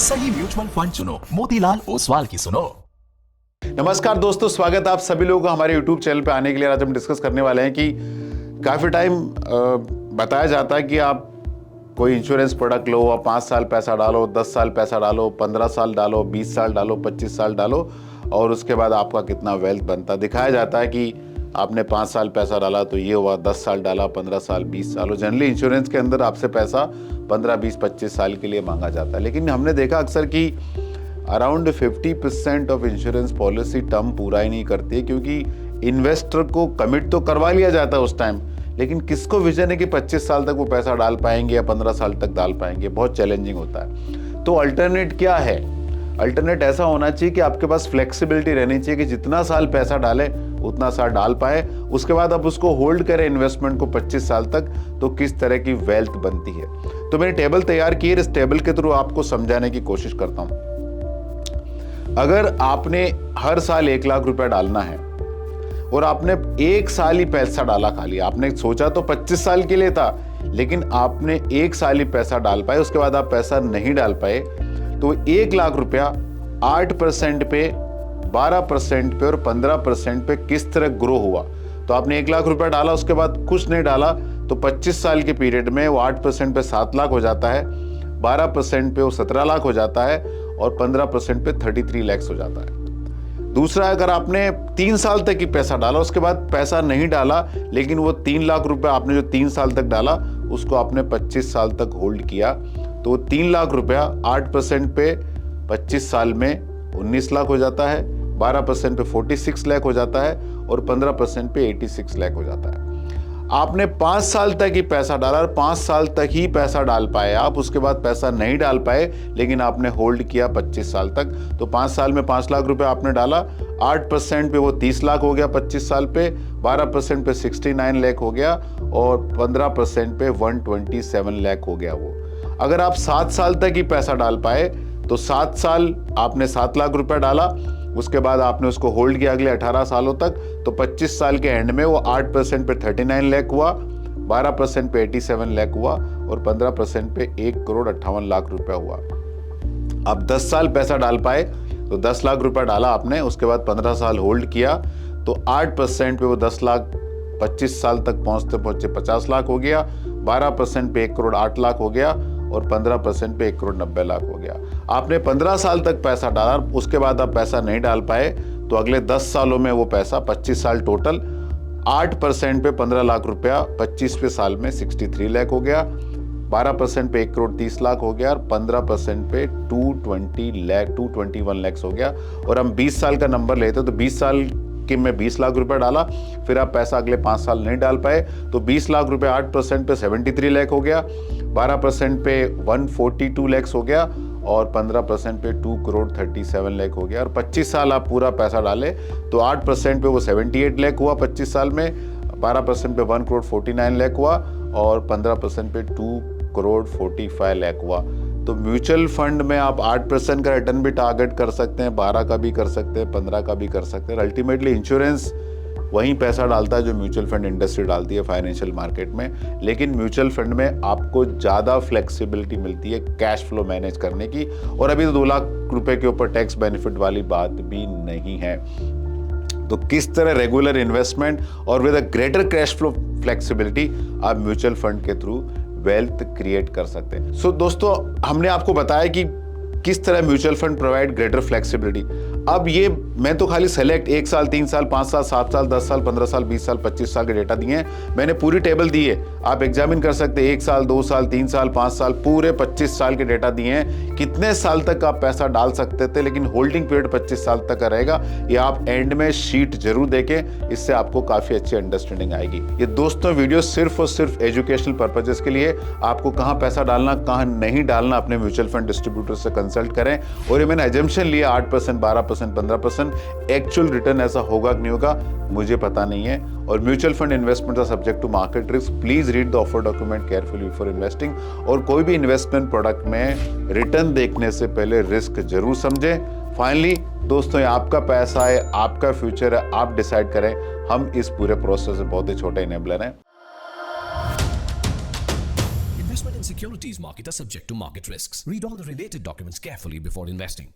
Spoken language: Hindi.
सही म्यूचुअल फंड चुनो, मोतीलाल ओसवाल की सुनो। नमस्कार दोस्तों, स्वागत है आप सभी लोगों का हमारे YouTube चैनल पे आने के लिए। आज हम डिस्कस करने वाले हैं कि काफ़ी टाइम बताया जाता है कि आप कोई इंश्योरेंस प्रोडक्ट लो, आप 5 साल पैसा डालो, 10 साल पैसा डालो, 15 साल डालो, 20 साल डालो, 25 साल डालो और उसके बाद आपका कितना वेल्थ बनता। दिखाया जाता है कि आपने 5 साल पैसा डाला तो ये हुआ, 10 साल डाला, 15 साल, 20 साल। और जनरली इंश्योरेंस के अंदर आपसे पैसा 15, 20, 25 साल के लिए मांगा जाता है। लेकिन हमने देखा अक्सर कि around 50% of insurance policy term पूरा ही नहीं करती है, क्योंकि इन्वेस्टर को कमिट तो करवा लिया जाता है उस टाइम, लेकिन किसको विजन है कि 25 साल तक वो पैसा डाल पाएंगे या 15 साल तक डाल पाएंगे, बहुत चैलेंजिंग होता है। तो अल्टरनेट क्या है? अल्टरनेट ऐसा होना चाहिए कि आपके पास फ्लेक्सिबिलिटी रहनी चाहिए कि जितना साल पैसा डालें उतना साल डाल पाए, उसके बाद आप उसको होल्ड करें इन्वेस्टमेंट को 25 साल तक, तो किस तरह की वेल्थ बनती है। तो मैंने टेबल तैयार की है, इस टेबल के थ्रू आपको समझाने की कोशिश करता हूं। अगर आपने हर साल 1 लाख रुपया डालना है और आपने 1 साल ही पैसा डाला, खाली आपने सोचा तो 25 साल के लिए था, लेकिन आपने 1 साल ही पैसा डाल पाए, उसके बाद आप पैसा नहीं डाल पाए, तो 1 लाख रुपया 8% पे, 12% पे और 15% पे किस तरह ग्रो हुआ। तो आपने 1 लाख रुपया डाला, उसके बाद कुछ नहीं डाला, तो 25 साल के पीरियड में वो 8% पे 7 लाख हो जाता है, 12% पे वो 17 लाख हो जाता है और 15% पे 33 लाख हो जाता है। दूसरा, अगर आपने 3 साल तक ही पैसा डाला, उसके बाद पैसा नहीं डाला, लेकिन वो 3 लाख रुपया आपने जो 3 साल तक डाला उसको आपने 25 साल तक होल्ड किया, तो 3 लाख रुपया 8% पे 25 साल में 19 लाख हो जाता है, 12% पे 46 लाख हो जाता है और 15% पे 86 लाख हो जाता है। आपने 5 साल तक ही पैसा डाला और 5 साल तक ही पैसा डाल पाए आप, उसके बाद पैसा नहीं डाल पाए, लेकिन आपने होल्ड किया 25 साल तक। तो 5 साल में 5 लाख रुपए आपने डाला, 8% पे वो 30 लाख हो गया 25 साल पे, 12% पे 69 लाख हो गया और 15% पे 127 लाख हो गया वो। अगर आप 7 साल तक ही पैसा डाल पाए तो 7 साल आपने 7 लाख रुपए डाला, उसके बाद आपने उसको होल्ड किया अगले 18 सालों तक, तो 25 साल के एंड में वो 8% पे 39 लाख हुआ, 12% पे 87 लाख हुआ और 15% पे 1,58,00,000 रुपया हुआ। अब 10 साल पैसा डाल पाए तो 10 लाख रुपया डाला आपने, उसके बाद 15 साल होल्ड किया तो 8% पे वो 10 लाख 25 साल तक पहुंचते पहुंचे 50 लाख हो गया, 12% पे 1,08,00,000 हो गया और 15% पे 1,90,00,000 हो गया। आपने 15 साल तक पैसा डाला, उसके बाद आप पैसा नहीं डाल पाए, तो अगले 10 सालों में वो पैसा 25 साल टोटल 8% पे 15 लाख रुपया, 25वें साल में 63 लाख हो गया, 12% पे 1,30,00,000 हो गया और 15% पे 221 लाख हो गया। और हम 20 साल का नंबर लेते तो 20 साल कि मैं 20 लाख रुपए डाला, फिर आप पैसा अगले 5 साल नहीं डाल पाए, तो 20 लाख रुपए 8% पे 73 लाख हो गया, 12% पे 142 लाख हो गया और 15% पे 2,37 लाख हो गया। और 25 साल आप पूरा पैसा डाले तो 8% पे वो 78 लाख हुआ 25 साल में, 12% पे 1,49 लाख हुआ और 15% पे 2,45 लाख हुआ। तो म्यूचुअल फंड में आप 8% का रिटर्न भी टारगेट कर सकते हैं, 12 का भी कर सकते हैं, 15 का भी कर सकते हैं। अल्टीमेटली इंश्योरेंस वहीं पैसा डालता है जो म्यूचुअल फंड इंडस्ट्री डालती है फाइनेंशियल मार्केट में, लेकिन म्यूचुअल फंड में आपको ज़्यादा फ्लेक्सिबिलिटी मिलती है कैश फ्लो मैनेज करने की। और अभी तो 2 लाख रुपए के ऊपर टैक्स बेनिफिट वाली बात भी नहीं है। तो किस तरह रेगुलर इन्वेस्टमेंट और with a greater cash flow flexibility आप म्यूचुअल फंड के थ्रू वेल्थ क्रिएट कर सकते हैं। सो दोस्तों, हमने आपको बताया कि किस तरह mutual fund provide greater flexibility. अब ये मैं तो खाली सेलेक्ट 1 साल, 3 साल, 5 साल, 7 साल, 10 साल, 15 साल, 20 साल, 25 साल के डेटा दिए हैं। मैंने पूरी टेबल दी है, आप एग्जामिन कर सकते हैं। 1 साल, 2 साल, 3 साल, 5 साल, पूरे 25 साल के डेटा दिए हैं। कितने साल तक आप पैसा डाल सकते थे, लेकिन होल्डिंग पीरियड 25 साल तक का रहेगा। ये आप एंड में शीट जरूर देखें, इससे आपको काफी अच्छी अंडरस्टैंडिंग आएगी। ये दोस्तों वीडियो सिर्फ और सिर्फ एजुकेशनल पर्पजेस के लिए, आपको कहाँ पैसा डालना कहाँ नहीं डालना अपने म्यूचुअल फंड डिस्ट्रीब्यूटर से कंसल्ट करें। और ये मैंने एजम्पशन लिया 8%, 12%, 15%, एक्चुअल रिटर्न ऐसा होगा कि नहीं होगा मुझे पता नहीं है। और mutual fund investment are subject to market risk, please read the offer document carefully before investing. और कोई भी इन्वेस्टमेंट प्रोडक्ट में रिटर्न देखने से पहले रिस्क जरूर समझें। फाइनली दोस्तों, ये आपका पैसा है, आपका फ्यूचर है, आप डिसाइड करें। हम इस पूरे प्रोसेस में बहुत ही छोटे इनेबलर हैं। and securities market are subject to market risks. Read all the related documents carefully before investing.